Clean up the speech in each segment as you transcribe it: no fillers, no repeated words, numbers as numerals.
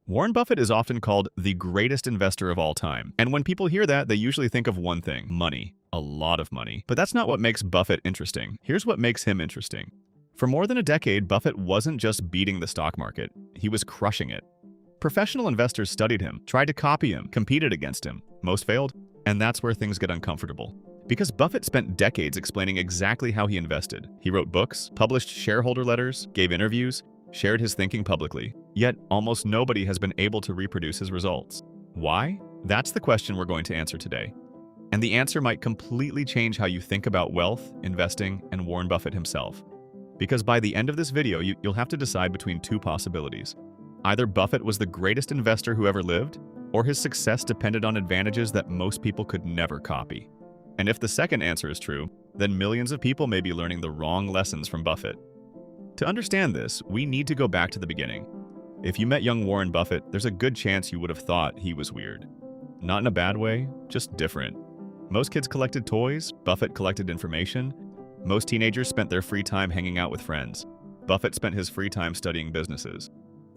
Warren Buffett is often called the greatest investor of all time. And when people hear that, they usually think of one thing: money. A lot of money. But that's not what makes Buffett interesting. Here's what makes him interesting. For more than a decade, Buffett wasn't just beating the stock market, he was crushing it. Professional investors studied him, tried to copy him, competed against him. Most failed, and that's where things get uncomfortable. Because Buffett spent decades explaining exactly how he invested. He wrote books, published shareholder letters, gave interviews, shared his thinking publicly. Yet, almost nobody has been able to reproduce his results. Why? That's the question we're going to answer today. And the answer might completely change how you think about wealth, investing, and Warren Buffett himself. Because by the end of this video, you'll have to decide between two possibilities. Either Buffett was the greatest investor who ever lived, or his success depended on advantages that most people could never copy. And if the second answer is true, then millions of people may be learning the wrong lessons from Buffett. To understand this, we need to go back to the beginning. If you met young Warren Buffett, there's a good chance you would have thought he was weird. Not in a bad way, just different. Most kids collected toys, Buffett collected information. Most teenagers spent their free time hanging out with friends. Buffett spent his free time studying businesses.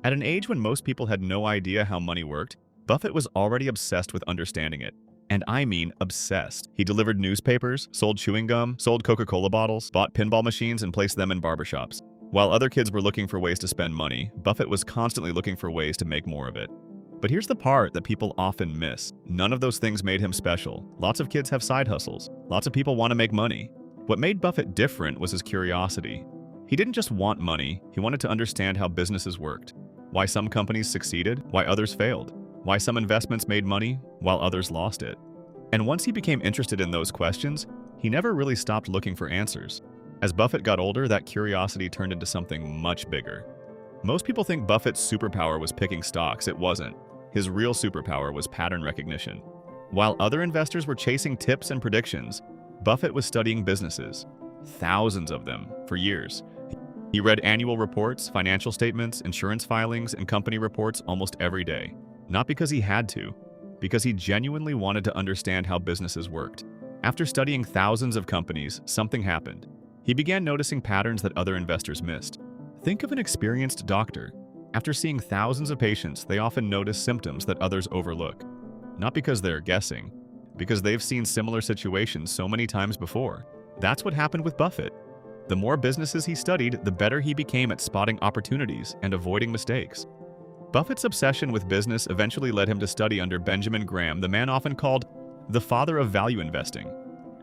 At an age when most people had no idea how money worked, Buffett was already obsessed with understanding it. And I mean obsessed. He delivered newspapers, sold chewing gum, sold Coca-Cola bottles, bought pinball machines, and placed them in barbershops. While other kids were looking for ways to spend money, Buffett was constantly looking for ways to make more of it. But here's the part that people often miss. None of those things made him special. Lots of kids have side hustles. Lots of people want to make money. What made Buffett different was his curiosity. He didn't just want money, he wanted to understand how businesses worked. Why some companies succeeded, why others failed. Why some investments made money, while others lost it. And once he became interested in those questions, he never really stopped looking for answers. As Buffett got older, that curiosity turned into something much bigger. Most people think Buffett's superpower was picking stocks. It wasn't. His real superpower was pattern recognition. While other investors were chasing tips and predictions, Buffett was studying businesses, thousands of them, for years. He read annual reports, financial statements, insurance filings, and company reports almost every day. Not because he had to, because he genuinely wanted to understand how businesses worked. After studying thousands of companies, something happened. He began noticing patterns that other investors missed. Think of an experienced doctor. After seeing thousands of patients, they often notice symptoms that others overlook. Not because they're guessing, because they've seen similar situations so many times before. That's what happened with Buffett. The more businesses he studied, the better he became at spotting opportunities and avoiding mistakes. Buffett's obsession with business eventually led him to study under Benjamin Graham, the man often called the father of value investing.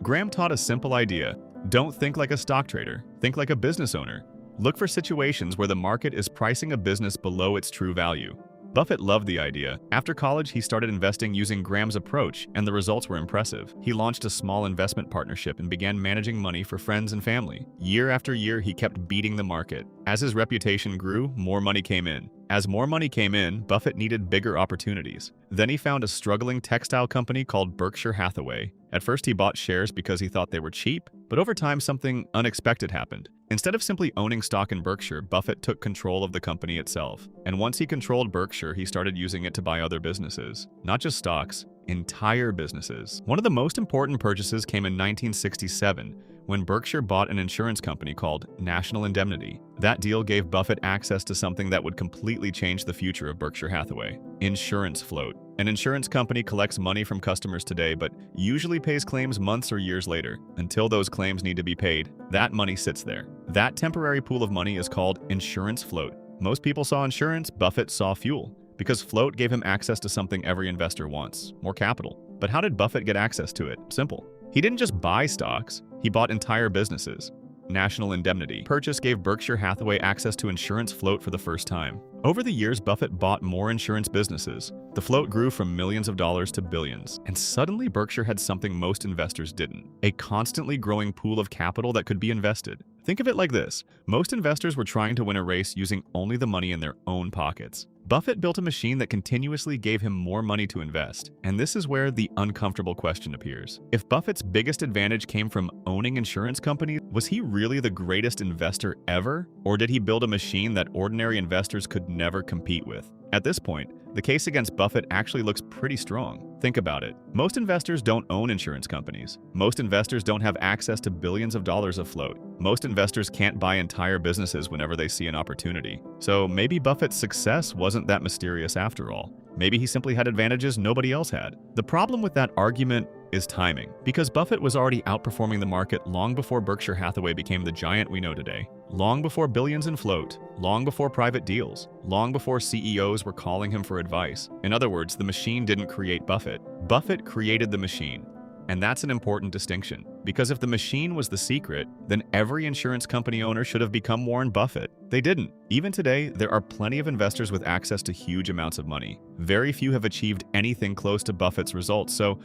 Graham taught a simple idea: don't think like a stock trader, think like a business owner. Look for situations where the market is pricing a business below its true value. Buffett loved the idea. After college, he started investing using Graham's approach, and the results were impressive. He launched a small investment partnership and began managing money for friends and family. Year after year, he kept beating the market. As his reputation grew, more money came in. As more money came in, Buffett needed bigger opportunities. Then he found a struggling textile company called Berkshire Hathaway. At first, he bought shares because he thought they were cheap, but over time, something unexpected happened. Instead of simply owning stock in Berkshire, Buffett took control of the company itself. And once he controlled Berkshire, he started using it to buy other businesses. Not just stocks, entire businesses. One of the most important purchases came in 1967, when Berkshire bought an insurance company called National Indemnity. That deal gave Buffett access to something that would completely change the future of Berkshire Hathaway: insurance float. An insurance company collects money from customers today, but usually pays claims months or years later. Until those claims need to be paid, that money sits there. That temporary pool of money is called insurance float. Most people saw insurance, Buffett saw fuel, because float gave him access to something every investor wants: more capital. But how did Buffett get access to it? Simple. He didn't just buy stocks, he bought entire businesses. National Indemnity purchase gave Berkshire Hathaway access to insurance float for the first time. Over the years, Buffett bought more insurance businesses. The float grew from millions of dollars to billions. And suddenly, Berkshire had something most investors didn't: a constantly growing pool of capital that could be invested. Think of it like this: most investors were trying to win a race using only the money in their own pockets. Buffett built a machine that continuously gave him more money to invest. And this is where the uncomfortable question appears. If Buffett's biggest advantage came from owning insurance companies, was he really the greatest investor ever? Or did he build a machine that ordinary investors could never compete with? At this point, the case against Buffett actually looks pretty strong. Think about it. Most investors don't own insurance companies. Most investors don't have access to billions of dollars afloat. Most investors can't buy entire businesses whenever they see an opportunity. So maybe Buffett's success wasn't that mysterious after all. Maybe he simply had advantages nobody else had. The problem with that argument is timing, because Buffett was already outperforming the market long before Berkshire Hathaway became the giant we know today, long before billions in float, long before private deals, long before CEOs were calling him for advice. In other words, the machine didn't create Buffett. Buffett created the machine. And that's an important distinction, because if the machine was the secret, then every insurance company owner should have become Warren Buffett. They didn't. Even today, there are plenty of investors with access to huge amounts of money. Very few have achieved anything close to Buffett's results, so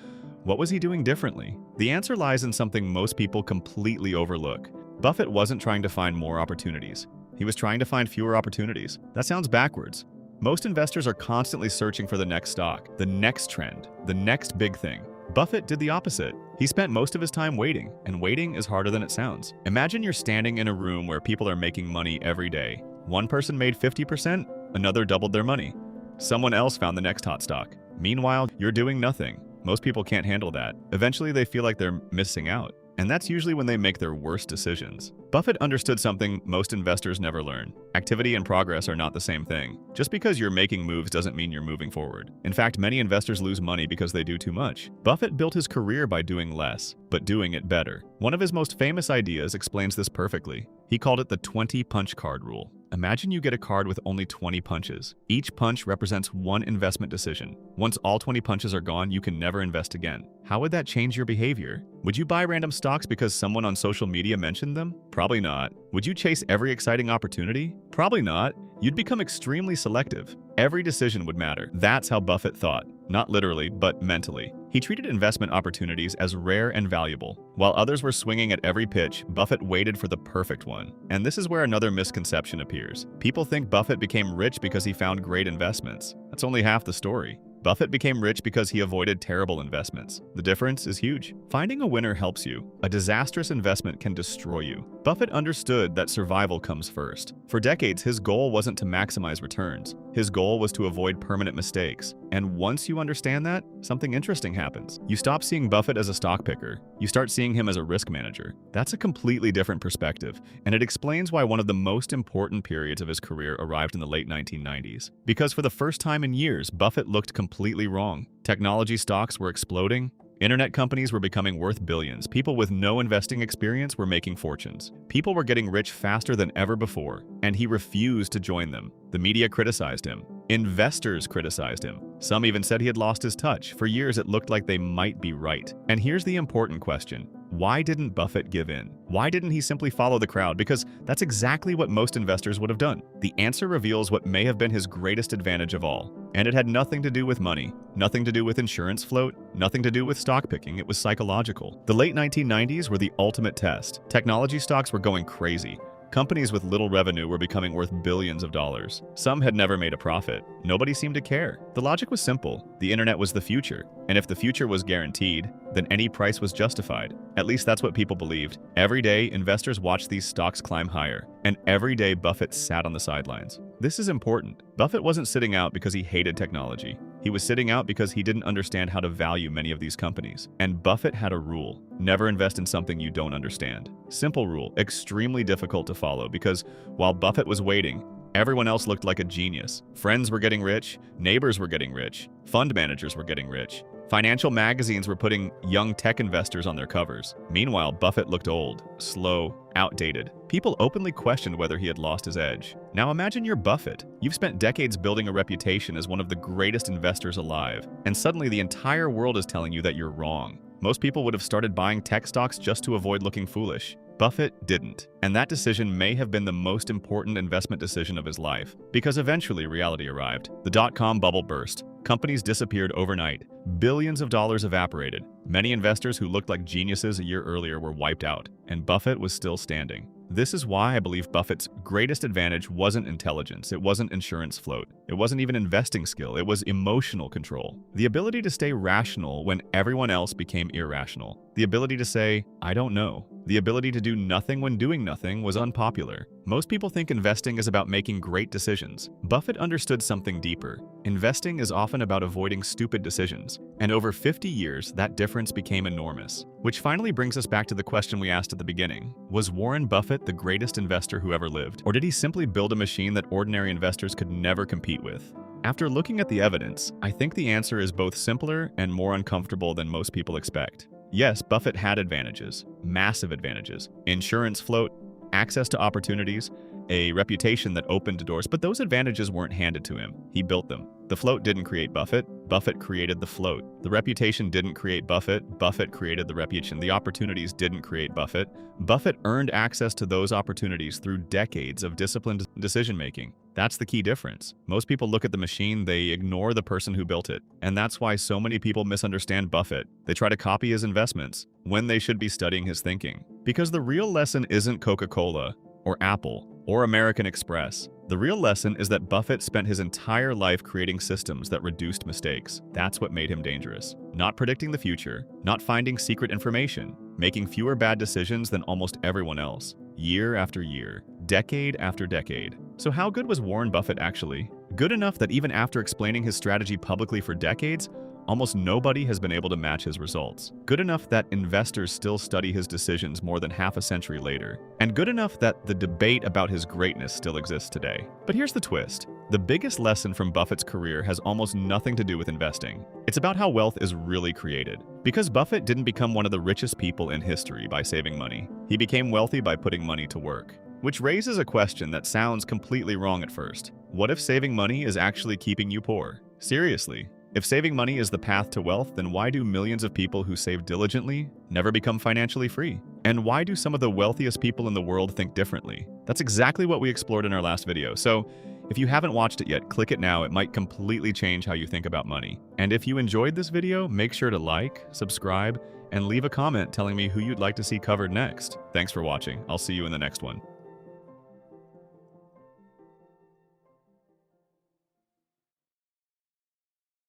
what was he doing differently? The answer lies in something most people completely overlook. Buffett wasn't trying to find more opportunities. He was trying to find fewer opportunities. That sounds backwards. Most investors are constantly searching for the next stock, the next trend, the next big thing. Buffett did the opposite. He spent most of his time waiting, and waiting is harder than it sounds. Imagine you're standing in a room where people are making money every day. One person made 50%, another doubled their money. Someone else found the next hot stock. Meanwhile, you're doing nothing. Most people can't handle that. Eventually, they feel like they're missing out. And that's usually when they make their worst decisions. Buffett understood something most investors never learn. Activity and progress are not the same thing. Just because you're making moves doesn't mean you're moving forward. In fact, many investors lose money because they do too much. Buffett built his career by doing less, but doing it better. One of his most famous ideas explains this perfectly. He called it the 20 punch card rule. Imagine you get a card with only 20 punches. Each punch represents one investment decision. Once all 20 punches are gone, you can never invest again. How would that change your behavior? Would you buy random stocks because someone on social media mentioned them? Probably not. Would you chase every exciting opportunity? Probably not. You'd become extremely selective. Every decision would matter. That's how Buffett thought. Not literally, but mentally. He treated investment opportunities as rare and valuable. While others were swinging at every pitch, Buffett waited for the perfect one. And this is where another misconception appears. People think Buffett became rich because he found great investments. That's only half the story. Buffett became rich because he avoided terrible investments. The difference is huge. Finding a winner helps you. A disastrous investment can destroy you. Buffett understood that survival comes first. For decades, his goal wasn't to maximize returns. His goal was to avoid permanent mistakes. And once you understand that, something interesting happens. You stop seeing Buffett as a stock picker. You start seeing him as a risk manager. That's a completely different perspective, and it explains why one of the most important periods of his career arrived in the late 1990s. Because for the first time in years, Buffett looked completely wrong. Technology stocks were exploding. Internet companies were becoming worth billions. People with no investing experience were making fortunes. People were getting rich faster than ever before, and he refused to join them. The media criticized him. Investors criticized him. Some even said he had lost his touch. For years, it looked like they might be right. And here's the important question. Why didn't Buffett give in? Why didn't he simply follow the crowd? Because that's exactly what most investors would have done. The answer reveals what may have been his greatest advantage of all. And it had nothing to do with money, nothing to do with insurance float, nothing to do with stock picking. It was psychological. The late 1990s were the ultimate test. Technology stocks were going crazy. Companies with little revenue were becoming worth billions of dollars. Some had never made a profit. Nobody seemed to care. The logic was simple. The internet was the future. And if the future was guaranteed, then any price was justified. At least that's what people believed. Every day, investors watched these stocks climb higher. And every day, Buffett sat on the sidelines. This is important. Buffett wasn't sitting out because he hated technology. He was sitting out because he didn't understand how to value many of these companies. And Buffett had a rule. Never invest in something you don't understand. Simple rule, extremely difficult to follow because while Buffett was waiting, everyone else looked like a genius. Friends were getting rich, neighbors were getting rich, fund managers were getting rich. Financial magazines were putting young tech investors on their covers. Meanwhile, Buffett looked old, slow, outdated. People openly questioned whether he had lost his edge. Now imagine you're Buffett. You've spent decades building a reputation as one of the greatest investors alive, and suddenly the entire world is telling you that you're wrong. Most people would have started buying tech stocks just to avoid looking foolish. Buffett didn't, and that decision may have been the most important investment decision of his life, because eventually reality arrived. The dot-com bubble burst. Companies disappeared overnight. Billions of dollars evaporated. Many investors who looked like geniuses a year earlier were wiped out, and Buffett was still standing. This is why I believe Buffett's greatest advantage wasn't intelligence, it wasn't insurance float, it wasn't even investing skill, it was emotional control. The ability to stay rational when everyone else became irrational. The ability to say, I don't know. The ability to do nothing when doing nothing was unpopular. Most people think investing is about making great decisions. Buffett understood something deeper. Investing is often about avoiding stupid decisions. And over 50 years, that difference became enormous. Which finally brings us back to the question we asked at the beginning. Was Warren Buffett the greatest investor who ever lived? Or did he simply build a machine that ordinary investors could never compete with? After looking at the evidence, I think the answer is both simpler and more uncomfortable than most people expect. Yes, Buffett had advantages, massive advantages, insurance float, access to opportunities, a reputation that opened doors, but those advantages weren't handed to him. He built them. The float didn't create Buffett. Buffett created the float. The reputation didn't create Buffett. Buffett created the reputation. The opportunities didn't create Buffett. Buffett earned access to those opportunities through decades of disciplined decision-making. That's the key difference. Most people look at the machine, they ignore the person who built it. And that's why so many people misunderstand Buffett. They try to copy his investments when they should be studying his thinking. Because the real lesson isn't Coca-Cola or Apple or American Express. The real lesson is that Buffett spent his entire life creating systems that reduced mistakes. That's what made him dangerous. Not predicting the future, not finding secret information, making fewer bad decisions than almost everyone else, year after year, decade after decade. So how good was Warren Buffett actually? Good enough that even after explaining his strategy publicly for decades, almost nobody has been able to match his results. Good enough that investors still study his decisions more than half a century later. And good enough that the debate about his greatness still exists today. But here's the twist. The biggest lesson from Buffett's career has almost nothing to do with investing. It's about how wealth is really created. Because Buffett didn't become one of the richest people in history by saving money. He became wealthy by putting money to work. Which raises a question that sounds completely wrong at first. What if saving money is actually keeping you poor? Seriously. If saving money is the path to wealth, then why do millions of people who save diligently never become financially free? And why do some of the wealthiest people in the world think differently? That's exactly what we explored in our last video. So if you haven't watched it yet, click it now. It might completely change how you think about money. And if you enjoyed this video, make sure to like, subscribe, and leave a comment telling me who you'd like to see covered next. Thanks for watching. I'll see you in the next one.